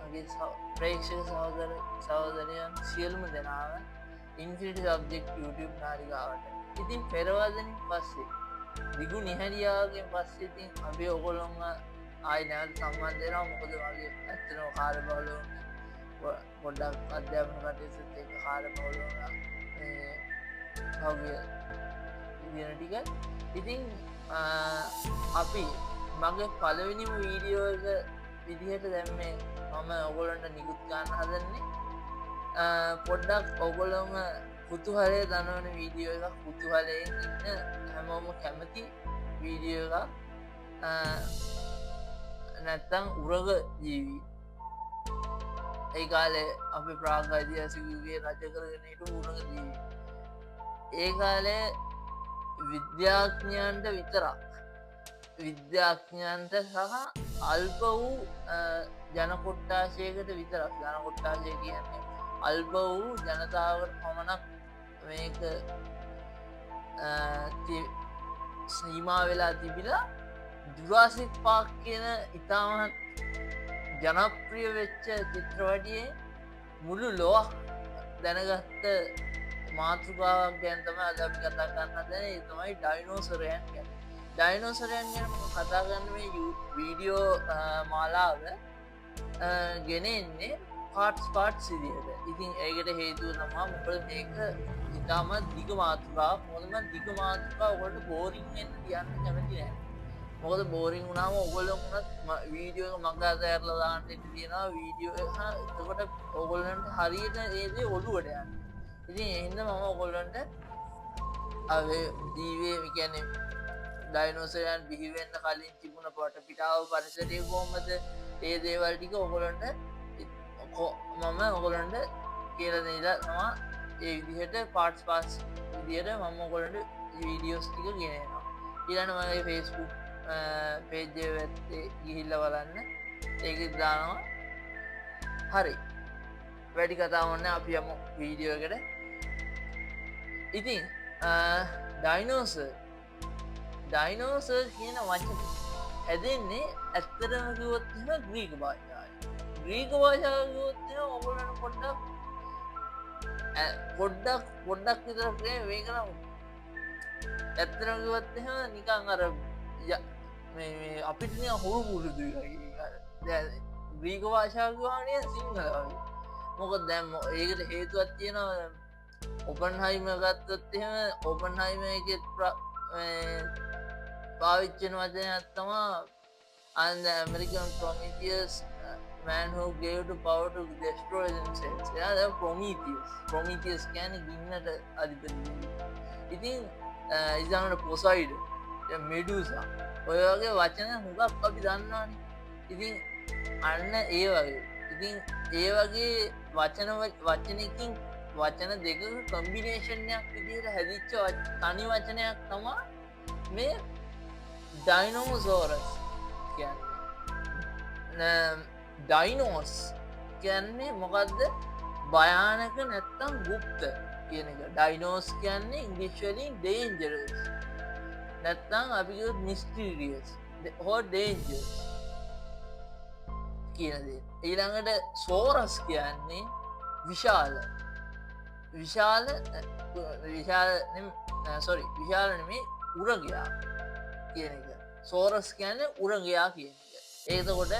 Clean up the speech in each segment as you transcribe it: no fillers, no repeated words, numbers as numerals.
මගේ ප්‍රේක්ෂක සහෝදරයන් සියලුම දෙනාව infinity subject YouTube නාලිකාවට. ඉතින් පෙරවදනින් පස්සේ දිගු නිහැරියාගෙන් පස්සේ ඉතින් අපි ඔයගොල්ලොන්ව ආයි නැවත සම්බන්ධ වෙනවා. මොකද මගේ ඇත්තටම කාර්යබහුල පොඩ්ඩක් අධ්‍යාපන කටයුතුත් එක්ක කාර්යබහුල වුණා මේ පහුගිය දින ටික. ඉතින් අපි මගේ පළවෙනිම වීඩියෝ එක විදිහට දැන් මේ මම ඔයගොල්ලන්ට නිකුත් ගන්න හදන්නේ පොඩ්ඩක් ඔයගොල්ලෝම කුතුහලය දනවන වීඩියෝ එකක්, කුතුහලයෙන් ඉන්න හැමෝම කැමති වීඩියෝ එකක්. නැත්තම් උරග ජීවී ඒ කාලේ අපි ප්‍රාග් ඓතිහාසිකයුගයේ රජ කරගෙන හිටපු උරග ජීවී. ඒ කාලේ විද්‍යාඥයන්ට විතරක්, විද්‍යාඥයන්ට සහ අල්ප වූ ජන කොට්ටාශයකට විතරක්, ජන කොට්ටාශය කියන්නේ අල්ප වූ ජනතාවට පමණක් මේක සීමා වෙලා තිබිලා ජුරාසික් පාක් කියන ඉතාමත් ජනප්‍රිය වෙච්ච චිත්‍රපටියේ මුළු ලොවක් දැනගත්ත මාතෘකාවක් ගැන තමයි අද අපි කතා කරන්න හදන්නේ. ඒ තමයි ඩයිනෝසරයන් ගැන. ඩයිනෝසරයන් ගැන කතා කරන මේ වීඩියෝ මාලාව ගෙනෙන්නේ පාට්ස් විදිහට. ඉතින් ඒකට හේතුව තමයි මොකද මේක ඉතාමත් දිග මාතෘකාවක්. මොකද මම දිග මාතෘකාව ඔයගොල්ලෝ බෝරින් වෙන්න තියන්න කැමති නැහැ. මොකද බෝරින් වුණාම ඔයගොල්ලෝ උනත් වීඩියෝ එක මග අතහැරලා දාන්න ඉන්න තියෙනවා වීඩියෝ එක. එතකොට ඔයගොල්ලන්ට හරියට ඒ දේ ඔළුවට යනවා. ඉතින් ඒ හින්දා මම ඔයගොල්ලන්ට ජීවයේ කියන්නේ ඩයිනෝසරයන් බිහි වෙන්න කලින් තිබුණ පිටාව පරිසරය කොහොමද, ඒ දේවල් ටික ඔයගොල්ලන්ට මම ඔයගොල්ලන්ට කියලා දෙලා තමයි ඒ විදිහට පාර්ට්ස් විදිහට මම ඔයගොල්ලන්ට වීඩියෝස් ටික ගෙනෙනවා. ඊළඟ මගේ Facebook පේජ් එකේ ගිහිල්ලා බලන්න. ඒකෙත් දානවා. හරි. වැඩි කතා ඕනේ අපි යමු වීඩියෝ එකට. ඉතින් ඩයිනෝසර් කියන වචනේ හැදෙන්නේ ඇත්තටම කිව්වොත් එහෙම ග්‍රීක භාෂාවෙන්. ග්‍රීක භාෂාව කිව්වොත් එහෙම ඔයගොල්ලන්ට පොඩ්ඩක් විතර මේක නම් ඇත්තටම කිව්වොත් එහෙම නිකන් අර මේ අපිට නිකන් හුරු පුරුදුයි වගේ. ග්‍රීක භාෂාව කියවනේ සිංහල වගේ. මොකද දැන් ඒකට හේතුවක් තියෙනවා. ඔපන්හයිමර් ගත්තොත් එහෙම ඔපන්හයිමර් එකේ පාවිච්චි වෙන වචනයක් තමයි and the American Prometheus man who gave the power to destroy themselves. එයා Prometheus කියන්නේ ගින්නට අධිපති. ඉතින් ඊළඟට Poseidon, Medusa ඔය වගේ වචන හුඟක් අපි දන්නවානේ. ඉතින් අන්න ඒ වගේ. ඉතින් ඒ වගේ වචනකින් වචන දෙකක කම්බිනේෂන් එකක් විදිහට හැදිච්ච තනි වචනයක් තමයි මේ ඩයිනෝසෝරස් කියන්නේ. ඩයිනෝස් කියන්නේ මොකද්ද? භයානක නැත්තම් ගුප්ත කියන එක. ඩයිනෝස් කියන්නේ ඉංග්‍රීසි වලින් dangerous නැත්තම් අපි කියොත් mysterious or dangerous කියන දේ. ඊළඟට සෝරස් කියන්නේ විශාල නෙමෙයි උරගයා කියන එක. සෝරස් කියන්නේ උරගයා කියන එක. එතකොට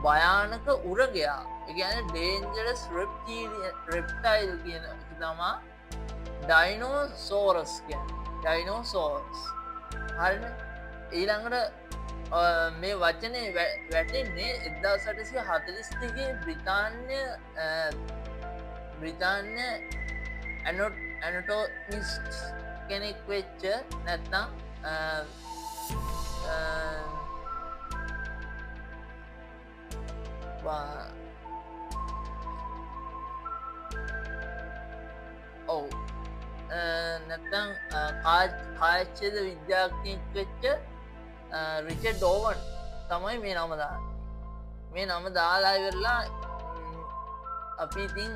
භයානක උරගයා, ඒ කියන්නේ dangerous reptile කියන එක තමයි ඩයිනෝසෝරස් කියන්නේ. ඩයිනෝසෝරස්. හරිද? ඊළඟට මේ වචනේ වැටෙන්නේ 1842 බ්‍රිතාන්‍ය ඇනටොමිස්ට් කෙනෙක් වෙච්ච නැත්නම් නැත්නම් කායච්ඡේද විද්‍යාඥයෙක් වෙච්ච රිචඩ් ඕවන් තමයි මේ නම දාන්නේ. මේ නම දාලා ඉවරලා අපි ඉතින්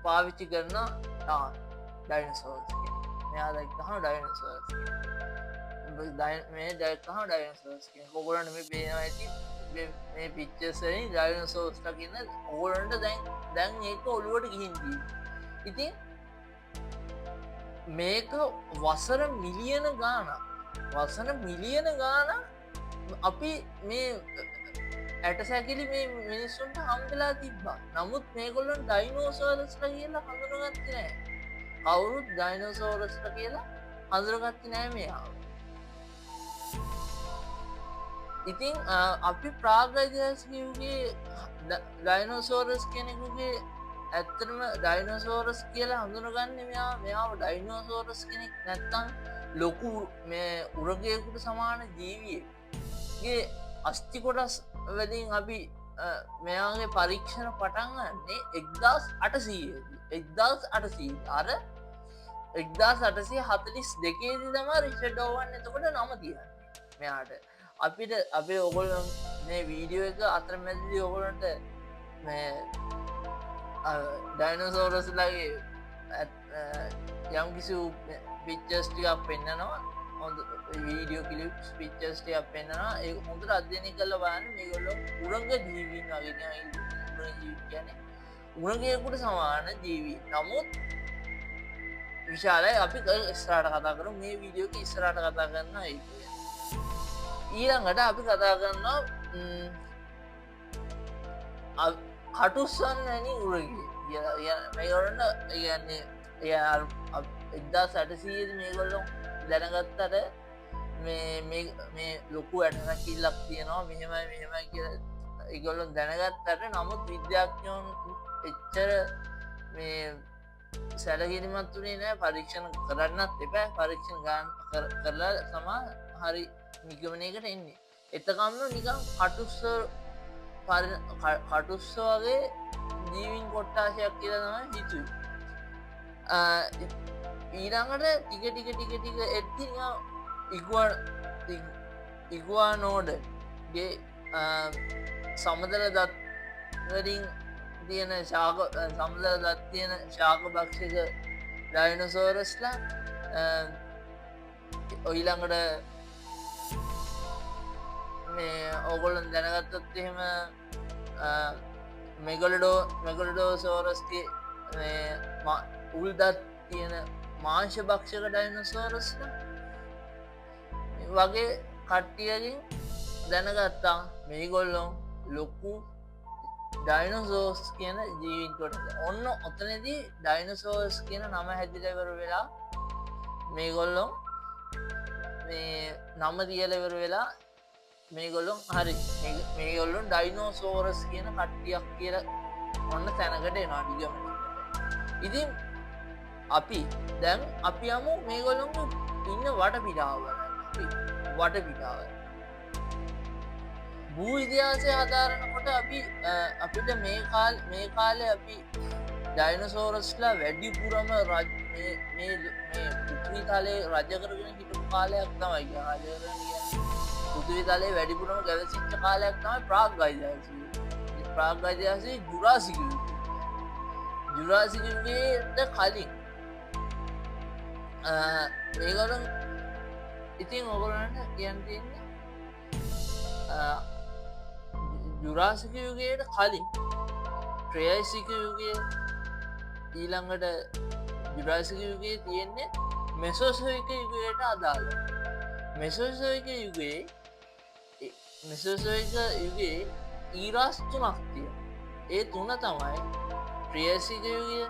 පාවිච්චි කරන ඩයිනෝසෝර්ස් කියන. මෙයා දැක්කම ඩයිනෝසෝර්ස් කියන. මේ දැක්කම ඩයිනෝසෝර්ස් කියන. ඔයගොල්ලන්ට මේ පේනවා ඇති මේ පිච්චසරින් ඩයිනසෝස්ලා කියන්න ඕලන්ට දැන් ඒක ඔළුවට ගිහින්දී ඉතින් මේක වසර මිලියන ගාන අපි මේ ඇට සැකිලි මේ මිනිස්සුන්ට හම්වෙලා තිබ්බා නමුත් මේගොල්ලන් ඩයිනෝසෝරස්ල කියලා හඳුනගත්ත නෑ කවුරුත් ඩයිනෝසෝරස්ල කියලා හඳුරගත්ත නෑ මෙයාව ඉතින් අපි ප්‍රාගයිදස්ගේ ඩයිනෝසෝරස් කෙනෙකුගේ ඇත්තරම ඩයිනෝසෝරස් කියලා හඳුනගන්න මෙයාව ඩයිනෝසෝරස් කෙනෙක් නැත්තම් ලොකු මේ උරගයකුට සමාන ජීවියගේ අස්ති කොටස් වලින් අපි මෙයාගේ පරීක්ෂණ පටන්ගන්නේ 1800 අර 1842 තම රිෂඩෝවන් එතකොට නම තියන්න මෙයාට අපිට අපේ ඔගොල්ලන් මේ වීඩියෝ එක අතරමැදි ඔගොලන්ට මේ ඩයිනෝසෝරස්ලගේ යම් කිසි පිච්චස්ටිකක් පෙන්න්නනවා හොඳ වීඩියෝ කිලිප්ස් පිච්චස්ටියක් පෙන්න්නවා ඒ හොඳට අධ්‍යනය කල බාන්න මේගොල්ල උරංග ජීවීන් අගෙන කියන උරගයකුට සමාන ජීවී නමුත් විශාලයි අපි ස්රාට කතා කරු මේ වීඩියෝක ඉස්රාට කතා කරන්න ඊළඟට අපි කතා කරන්නවා කටුස්සන් වැනි උරගේ මේගොලට කියන්නේ එදා සැටසීද මේගොල්ලො දැනගත්තට මේ ලොකු ඇටන කිල්ලක් තියෙනවා මෙහෙමයි කිය ඉගොල්ලොන් දැනගත්තට නමුත් විද්‍යාඥෝන් එච්චර මේ සැලකිරිමත් වනේ නෑ පරීක්ෂණ කරන්නත් එපෑ පරීක්ෂණ ගාන කරලා තමා හරි නිගමනයකට එන්නේ එතකම්ම නිකම් කටුස්ස වගේ ජීවින් කොට්ටාශයක් කියලා තම හිතු ඊළඟට ටික එත්ති ඉගවා නෝඩගේ සමතල දත්වරින් තියෙන සම්දල දත් තියෙන ශාක භක්ෂක ඩයිනසෝරස්ලා ඔයිළඟට මේ ඔගොලන් දැනගත්තත් එහෙම මෙගොලඩෝ සෝරස්ගේ උල්දත් තියෙන මාංශ භක්ෂක ඩයිනසෝරස්ල වගේ කට්ටියකින් දැනගත්තා මේගොල්ලොන් ලොකු ඩයිනසෝස් කියන ජීවින්කොට ඔන්න ඔතනදී ඩයිනසෝස් කියන නම හැදිලවර වෙලා මේගොල්ලොන් මේ නම දියලවර වෙලා මේගොල්ලොන් හරි මේගොල්ලොන් ඩයිනෝසෝරස් කියන කට්ටියක් කියල ඔන්න තැනකට එනාඩිගම ඉතින් අපි දැන් අපි අමු මේගොල්ලොන් ඉන්න වට පිටාව භූ ඉතිහාසය හදාරනකොට අපිට මේ කාලේ අපි ඩයිනසෝරස්ලා වැඩිපුරම පෘථිවි තලේ රජ කරගෙන හිටපු කාලයක් තමයි පෘථිවි තලේ වැඩිපුරම ගැවසිච්ච කාලයක් තමයි ප්‍රාග්යිතිහාසයේ ජුරාසිකයුගේට කලින් මේගොලන් ඉතින් ඔගොලන්ට කියන්න තියන්නේ ජුරාසිකයුගේට කලින් ට්‍රයයිසිකයුගේ ඊළඟට ජුරාසිකයුගේ තියෙන්නේ මෙසෝසෝයික යුගයට අදාළ මෙසෝසෝයික යුගේ ඊරාස් තුනක් තිය ඒ තුන තමයි ට්‍රියසිකයුගය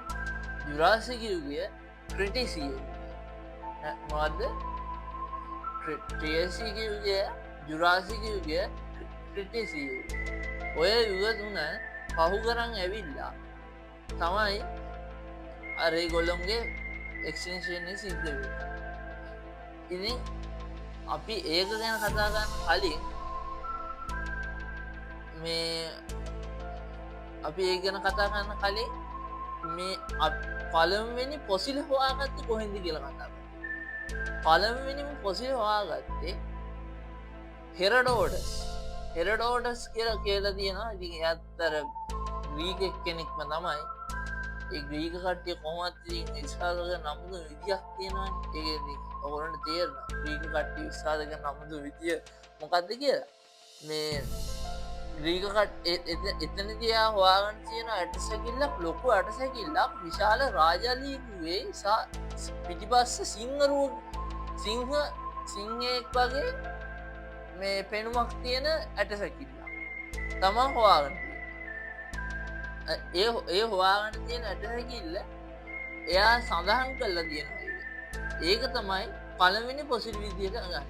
ජුරාසිකයුගය ක්‍රටිසිය මොද ට්‍රියසිකයුගය ජුරාසිකයුගය ක්‍රටිසිය ඔය යුග තුන පහු කරන් ඇවිල්ලා තමයි අරේ ගොල්ලොන්ගේ එක්ෂන්ෂණය සිද්ධ ඉතින් අපි ඒක ගැන කතාගන්න කලින් මේ අපි ඒ ගැන කතා කරන්න කලින් මේ පළවෙනි පොසිල් හොයාගත්ත කොහෙන්ද කියල කතා පළවෙනිම පොසිල් හොයාගත්තේ හෙරඩෝඩස් කියල තියෙනවා ඉති ඇත්තර ග්‍රීක කෙනෙක්ම තමයි ඒ ග්‍රීක කට්ටිය කොමත් විශාලක නමුදු විදියක් තියෙනවා ඒ ඔගොලට තේරන ග්‍රීක කට්ටි විශාලක නමුදු විදිය මොකක්ද කියලා මේ ග්‍රීකකට එතනදයා හවාගන් තියෙන ඇටසැකිල්ලක් ලොකු අටසැකිල්ලක් විශාල රාජලීකුවේ පිටිපස්ස සිංහරුව සිංහෙක් වගේ මේ පෙනුමක් තියෙන ඇටසැකිල්ලා තමා හවාගන්න ඒ හවාගන්න තියෙන ඇටසැකිල්ල එයා සඳහන් කල්ලා තියෙනවා ඒක තමයි පළවෙනි පොසිල් විදියට ගන්න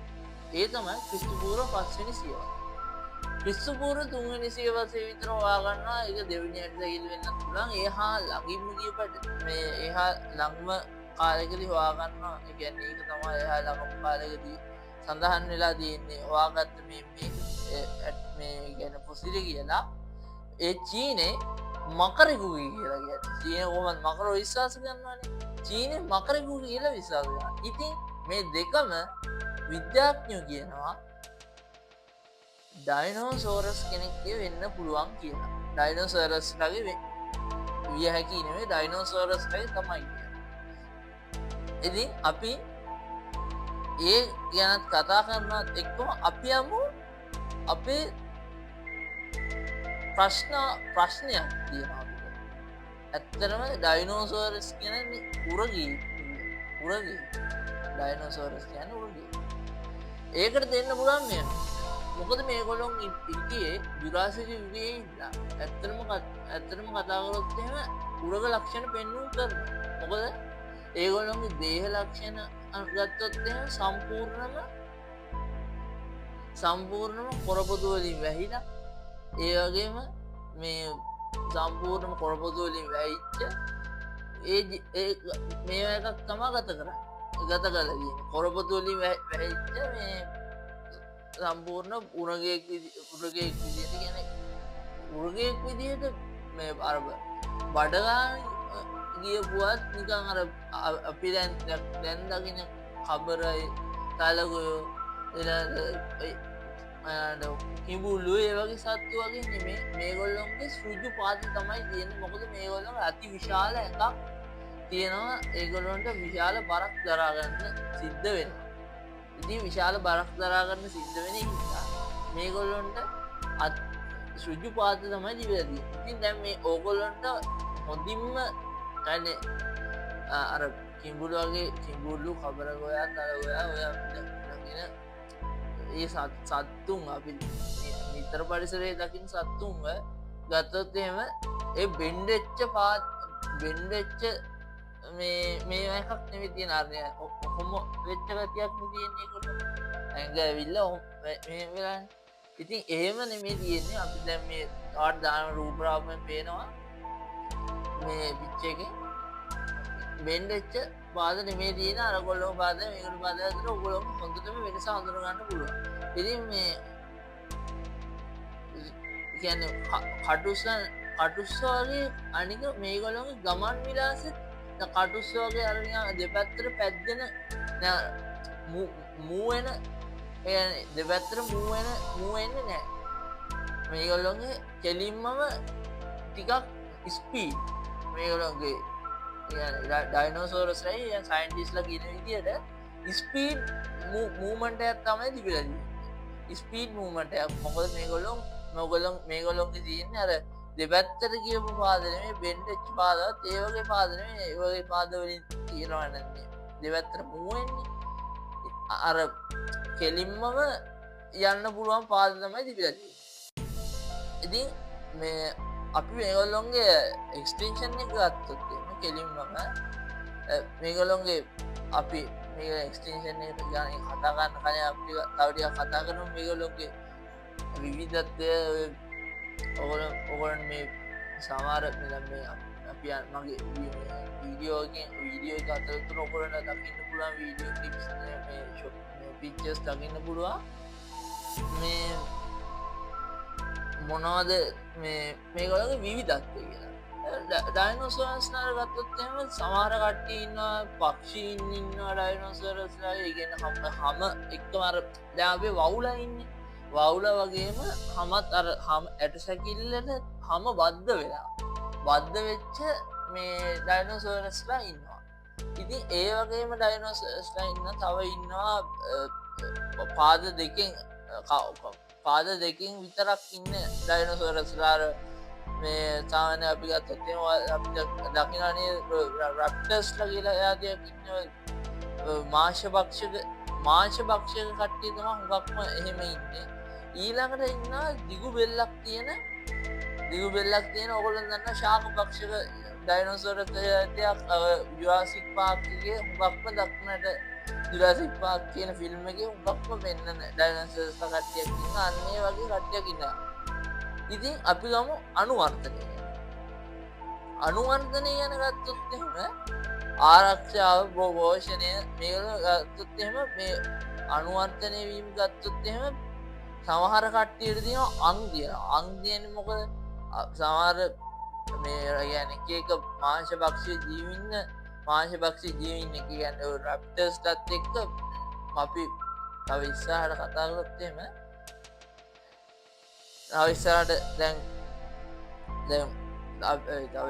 ඒ තමයි ක්‍රිස්තුපූර්ව 5 වෙනි සියවස ක්‍රිස්තුපූර්ව 3 වෙනි සියවසේ විතර හොයාගන්නවා ඒක දෙවෙනි ඇටසැකිල්ල වෙන්න පුළුවන් එහා ළඟින්ම ගියපට මේ එහා ළඟම කාලෙකදී හොයාගන්නවා ඒ කියන්නේ ඒක තමයි එහා ළඟම කාලෙකදී සඳහන් වෙලා තියෙන්නේ හොයාගත්ත මේ කියන්නේ පොසිල කියලා ඒ චීනේ මකරෙකුගේ කියලා කියන්නේ චීන කොහොමද මකර විශ්වාස කරනවානේ චීනේ මකරෙකුගේ කියලා විශ්වාස කරනවා ඉතින් මේ දෙකම විද්‍යාඥයෝ කියනවා ඩයිනෝසෝරස් කෙනෙක්ගේ වෙන්න පුළුවන් කියලා ඩයිනෝසෝරස් ලගේ විය හැකි නෙවෙයි ඩයිනෝසෝරස් ලගේ තමයි කියන්නේ ඉතින් අපි ඒ ගැනත් කතා කරනත් එක්කම අපි යමු අපේ ප්‍රශ්නයක් තියෙනවා ඇත්තරම ඩයිනෝසෝරස් කියන්නේ උරගී ඩයිනෝසෝරස් කියන්නේ උරගී ඒකට දෙන්න පුළුවන් මේ මොකද මේගොල්ලොන් ඉතියේ ජුරාසික යුගයේ ඉඳලා ඇත්තටම කතා කරොත් එහෙම උරග ලක්ෂණ පෙන්වුම් කරනවා මොකද ඒගොල්ලොන්ගේ දේහ ලක්ෂණ ගත්තොත් එහෙම සම්පූර්ණම කොරපොතු වලින් වැහිලා ඒ වගේම මේ සම්පූර්ණම කොරපොතු වලින් වැහිච්ච මේවා එකක් තමයි ගත කරලා තියෙන්නේ කොරපොතු වලින් වැහිච්ච මේ සම්පූර්ණ උරගයෙක් විදිහට කියන්නේ උරගයෙක් විදිහට මේ අර බඩගාන ගියපුවත් නිකන් අර අපි දැන් දකින්න කබරයි තලගොයෝ කිඹුල්ලු ඒ වගේ සත්තු වගේ නෙමෙයි මේගොල්ලොන්ගේ සෘජු පාති තමයි තියෙන්නේ මොකද මේගොල්ලෝ අති විශාල එකක් තියෙනවා ඒගොල්ලොන්ට විශාල බරක් දරා ගන්න සිද්ධ වෙනවා ඉතින් විශාල බරක් දරා ගන්න සිද්ධ වෙන නිසා මේගොල්ලොන්ට සෘජු පාති තමයි දිවිලා තියෙන්නේ ඉතින් දැන් මේ ඕගොල්ලොන්ට හොඳින්ම කියන්නේ අර කිඹුළු වගේ කිඹුල්ලු කබර ගෝයා තල ගෝයා ඔය දකින ඒ සත්තුන් අපි නිතර පරිසරයේ දකින්න සත්තුන්ව ගත්තොත් එහෙම ඒ බෙන්ඩෙච්ච බෙන්ඩෙච්ච මේ එකක් නෙවෙයි තියෙන අරය කොහොම වෙච්ච ගතියක් තියෙන්නේ ඒකට ඇඟ ඇවිල්ලා මේ වෙලානේ ඉතින් එහෙම නෙමෙයි තියෙන්නේ අපි දැන් මේ ආඩ් දාන රූපරාමයෙන් පේනවා මේ පිච්ච එකේ බෙන්ඩෙච්ච පාද නෙමෙයි තියෙන අර ගොල්ලෝ පාද මේගොල්ලෝ පාද අතර ඔයගොල්ලෝ හොඳටම වෙනස හඳුන ගන්න පුළුවන්. ඉතින් මේ කියන්නේ කටුස්ස වගේ අනික මේගොල්ලෝගේ ගමන් විලාසෙත් කටුස්ස වගේ අර නිකන් දෙපැත්තට පැද්දෙන මූ වෙන يعني දෙපැත්තට මූ වෙන්නේ නැහැ. මේගොල්ලෝගේ කෙලින්මම ටිකක් ස්පීඩ් මේගොල්ලෝගේ ඩයිනෝසෝරස්ලයි සයින්ටිස්ලා කියන විදියට ස්පීඩ් මූවමන්ට් එකක් තමයි තිබිලා තියෙන්නේ. ස්පීඩ් මූවමන්ට් එකක්. මොකද මේගොල්ලෝගේ තියෙන්නේ අර දෙපැත්තට කියපු පාද නෙමෙයි බෙන්ඩෙච්ච පාදවත් ඒ වගේ පාද නෙමෙයි ඒ වගේ පාද වලින් තියනවා නන්නේ. දෙපැත්තට මූව් වෙන්නේ. අර කෙලින්මම යන්න පුළුවන් පාද තමයි තිබිලා තියෙන්නේ. ඉතින් මේ අපි මේගොල්ලොන්ගේ එක්ස්ටෙන්ෂන් එක ගත්තොත් කෙලින්මම මේගොල්ලොන්ගේ අපි මේ එක්ස්ටෙන්ෂන් එක ගැන කතා කරන කලින් අපි තව ටිකක් කතා කරමු මේගොල්ලොන්ගේ විවිධත්වය ඔයගොල්ලෝ මේ සමහර මේ අපි මගේ වීඩියෝ එක අතරතුර ඔයගොල්ලන්ට දකින්න පුළුවන් වීඩියෝ ක්ලිප්ස් මේ පික්චර්ස් දකින්න පුළුවන් මේ මොනවද මේගොල්ලෝගේ විවිධත්වය කියලා. ඩයිනෝසෝරස්ලා ගත්තොත් එහෙම සමහර කට්ටිය ඉන්නවා පක්ෂීන් ඉන්නවා ඩයිනෝසෝරස්ලා ඒ කියන්නේ හැම එක්කම අර දැන් අපි වවුලා ඉන්නේ. වවුලා වගේම හැමත් අර හැම ඇටසැකිල්ලට හැම බද්ධ වෙච්ච මේ ඩයිනෝසෝරස්ලා ඉන්නවා. ඉතින් ඒ වගේම ඩයිනෝසෝරස්ලා ඉන්න තව ඉන්නවා පාද දෙකෙන් පාද දෙකින් විතරක් ඉන්න ඩයිනොසෝරස්ලාර මේ සාමාන්‍ය අපි ගත්තොත් එහෙම අපිට දකින්නනේ රැප්ටර්ස්ලා කියලා යාදියක් ඉන්න මාංශ භක්ෂක කට්ටිය තමයි හුඟක්ම එහෙම ඉන්නේ. ඊළඟට ඉන්නවා දිගු බෙල්ලක් තියෙන ඔයගොල්ලෝ දන්න ශාක භක්ෂක ඩයිනෝසෝරස් දෙයක් ජුරාසික් පාර්ක් එකේ හුඟක්ම දක්නට ජුරාසික් පාර්ක් කියන ෆිල්ම් එකේ හුඟක්ම පෙන්නන ඩයිනෝසෝරස් කට්ටියක් ඉන්නවා. අන්න ඒ වගේ කට්ටියක් ඉන්නවා. ඉතින් අපි ගමු අනුවර්තනය ගැන ගත්තොත් එහෙම ආරක්ෂාව පෝෂණය මේවල ගත්තොත් එහෙම මේ අනුවර්තනය වීම ගත්තොත් එහෙම සමහර කට්ටියට තියෙනවා අං කියන්නේ මොකද සමහර මේ කියන්නේ එක මාංශ භක්ෂී ජීවින්න කියන්නේ රැප්ටර්ස්ලත් එක්ක අපි තව ඉස්සරහට කතා කරොත් එහෙම තව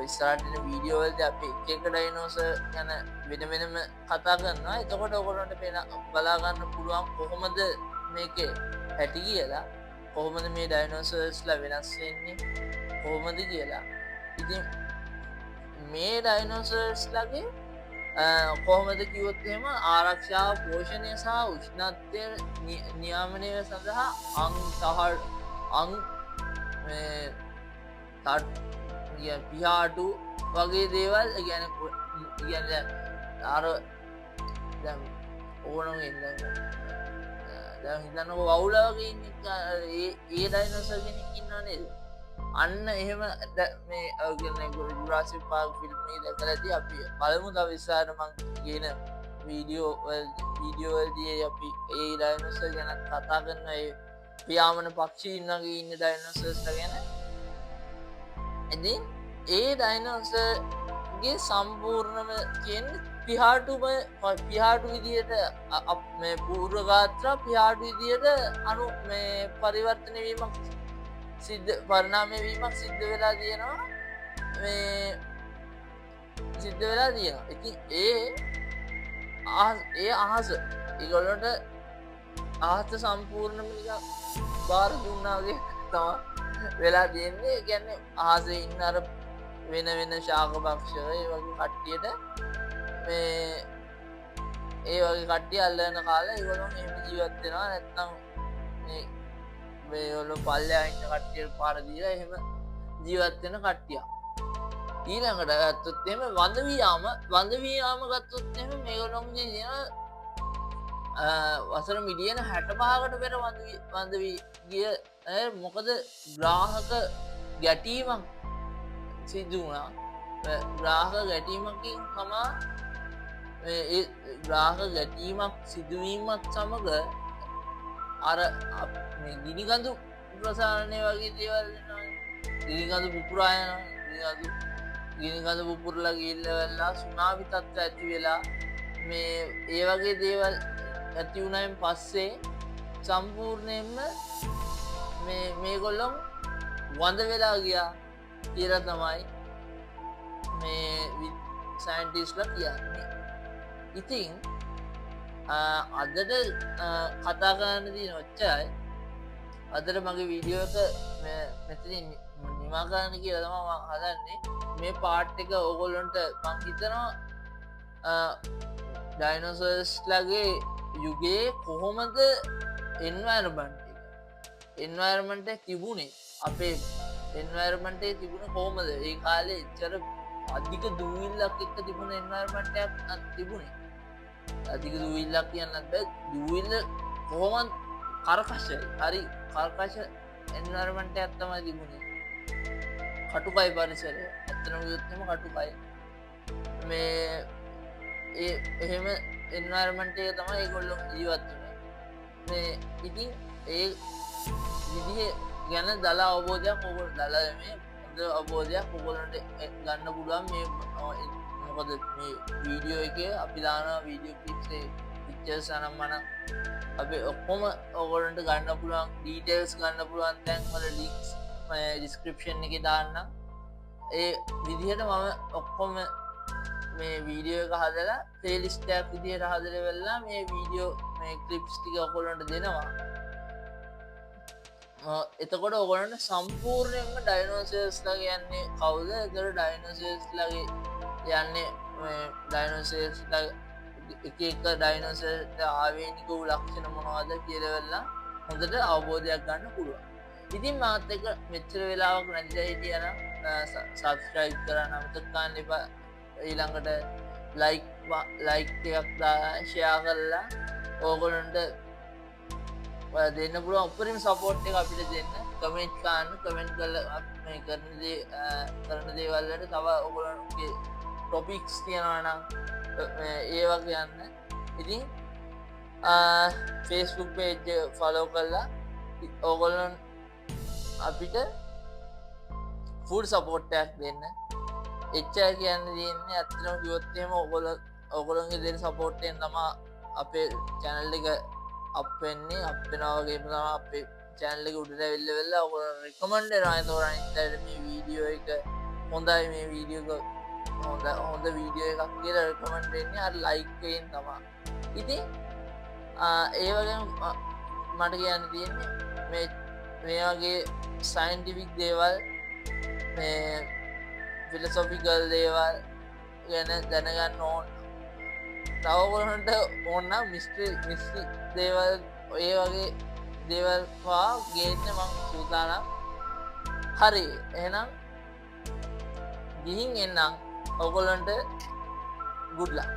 ඉස්සරහට වීඩියෝ වලදී අපි එක ඩයිනෝසර් ගැන වෙනම කතා කරනවා. එතකොට ඔයගොල්ලන්ට බලා ගන්න පුළුවන් කොහොමද මේකේ ඇති කියලා, කොහොමද මේ ඩයිනෝසර්ස්ලා වෙනස් වෙන්නේ කොහොමද කියලා. ඉතින් මේ ඩයිනෝසර්ස්ලාගේ කොහොමද කිව්වොත් එහෙම ආරක්ෂාව, පෝෂණය සහ උෂ්ණත්වය නියාමනය සඳහා අං පිහාටු වගේ දේවල් කියන්නේ අර දැන් ඕනම දැන් හිතන්නකො වවුල වගේ ඒ ඩයිනෝසර් කෙනෙක් ඉන්නව නේද? අන්න එහෙම මේ ජුරාසික් පාර්ක් ෆිල්ම් එක දැකලා ඇති. අපි බලමු තව ඉස්සරහට මම කියන වීඩියෝ වලදී අපි ඒ ඩයිනෝසර් ගැන කතා කරන ඒ පියාඹන පක්ෂීන් වගේ ඉන්න ඩයිනෝසර්ස්ලා ගැන. ඉතින් ඒ ඩයිනෝසර්ගේ සම්පූර්ණම කියන්නේ පිහාටු විදියට මේ පූර්ව ගාත්‍රා පිහාටු විදියට මේ පරිවර්තනය වීමක් පරිණාමය වීමක් සිද්ධ වෙලා තියෙනවා. ඉතින් ඒ අහස ඒගොල්ලන්ට අහස සම්පූර්ණම නිකන් බාර දුන්නා වගේ තමයි වෙලා තියෙන්නේ. කියන්නේ අහසේ ඉන්න අර වෙන ශාක භක්ෂක ඒ වගේ කට්ටියට ඒ වගේ කට්ටිය අල්ලන කාලේ ඒගොල්ලෝ එහෙම ජීවත් වෙනවා. නැත්නම් මේගොල්ලෝ පල්ලෙහා ඉන්න කට්ටියට පාර දීලා එහෙම ජීවත් වෙන කට්ටිය. ඊළඟට ගත්තොත් එහෙම වඳ වියාම ගත්තොත් එහෙම මේගොල්ලෝගේ තියෙන වසර මිලියන 65කට පෙර වඳ වී ගිය මොකද ග්‍රාහක ගැටීමක් සිදු වුණා. ග්‍රාහක ගැටීමකින් තමා ග්‍රාහක ගැටීමක් සිදුවීමත් සමග අර ගිනිකඳු ප්‍රසාරණය වගේ දේවල් ගිනිකඳු පුපුරා යනවා. ගිනිකඳු පුපුරලා ගිහිල්ලා සුනාමි තත්ත්ව ඇති වෙලා මේ ඒ වගේ දේවල් ඇති වුණායින් පස්සේ සම්පූර්ණයෙන්ම මේගොල්ලෝ වඳ වෙලා ගියා කියලා තමයි මේ සයින්ටිස්ට්ලා කියන්නේ. ඉතින් අදට කතා කරන්න තියෙන ඔච්චරයි. අදට මගේ වීඩියෝ එක මෙතනින් නිමා කරන්න කියලා තමයි මම හදන්නේ. මේ පාර්ට් එක ඕගොල්ලන්ට මම හිතනවා ඩයිනෝසර්ස්ලාගේ යුගයේ කොහොමද එන්වයරන්මන්ට් එක තිබුණේ, අපේ එන්වයරන්මන්ට් එක තිබුණේ කොහොමද? ඒ කාලේ එච්චර අධික දූවිල්ලක් එක්ක තිබුණ එන්වයරන්මන්ට් එකක් තිබුණේ. අධික දූවිල්ලක් කියන්නත් බෑ. දූවිල්ල කොහොමද කරකශයි. හරි කරකශ එන්වයරන්මන්ට් එකක් තමයි තිබුණේ. කටුකයි පරිසරය. ඇත්තටම කිව්වොත් එහෙම කටුකයි. මේ එහෙම එන්වයරන්මන්ට් එක තමයි ඒගොල්ලෝ ජීවත් වෙන්නේ. මේ ඉතින් ඒ විදිහේ ගැන දල අවබෝධයක් හොඳ අවබෝධයක් ඔයගොල්ලන්ට ගන්න පුළුවන්. මේ මොකද මේ වීඩියෝ එකේ අපි දාන වීඩියෝ ක්ලිප්ස් පික්චර්ස් අනම්මන අපි ඔක්කොම ඔයගොල්ලන්ට ගන්න පුළුවන්, ඩීටේල්ස් ගන්න පුළුවන් තැන් වල ලින්ක්ස් ඩිස්ක්‍රිප්ෂන් එකේ දාන්න. ඒ විදිහට මම ඔක්කොම මේ වීඩියෝ එක හදලා ප්ලේලිස්ට් එකක් විදිහට හදලා වෙලා මේ වීඩියෝ මේ ක්ලිප්ස් ටික ඔයගොල්ලන්ට දෙනවා. එතකොට ඔගලන්ට සම්පූර්ණයෙන්ම ඩයිනෝසර්ස්ලා කියන්නේ කවුද? එතකොට ඩයිනෝසර්ස්ලාගේ යන්නේ ඩයිනෝසර්ස්ලා එක එක ඩයිනෝසර්ස්ට ආවේනික වූ ලක්ෂණ මොනවද කියලා වෙලා හොඳට අවබෝධයක් ගන්න පුළුවන්. ඉතින් මාත් එක්ක මෙච්චර වෙලාවක් නැතිලා හිටියනම් සබ්ස්ක්‍රයිබ් කරන්න අමතක කරන්න එපා. ඊළඟට ලයික් එකක් දාලා ෂෙයා කරලා ඕගොල්ලන්ට දෙන්න පුළුවන් උපරිම සපෝට් එක අපිට දෙන්න. කමෙන්ට් කරන්න, කමෙන්ට් කරලා මේ කරන දේවල් වලට තව ඔයගොල්ලන්ගේ ටොපික්ස් තියෙනවා නම් ඒවා කියන්න. ඉතින් Facebook page එක follow කරලා ඔයගොල්ලන් අපිට full support එකක් දෙන්න. එච්චර කියන්න තියෙන්නේ. අත්‍තරම කිව්වොත් එහෙම ඔයගොල්ලන්ගේ දෙන support එකෙන් තමයි අපේ channel එක අප් වෙන්නේ. අප් වෙනවා වගේම තමයි අපේ channel එක උඩට ඇවිල්ලා ඔයගොල්ලෝ recommend කරනවා. ඒතකොට අනිත් මේ වීඩියෝ එක හොඳයි, මේ වීඩියෝ එක හොඳ වීඩියෝ එකක් කියලා recommend වෙන්නේ අර like එකෙන් තමයි. ඉතින් ඒ වගේම මට කියන්න තියෙන්නේ මේ වගේ scientific දේවල්, මේ philosophical දේවල් ගැන දැනගන්න ඕන. තව ඔයගොල්ලන්ට ඕන නම් මිස්ට්‍රි දේවල් ඒ වගේ දේවල් පවා ගේන්න මම සූදානම්. හරි, එහෙනම් ගිහින් එන්නම්. ඔයගොල්ලන්ට good luck.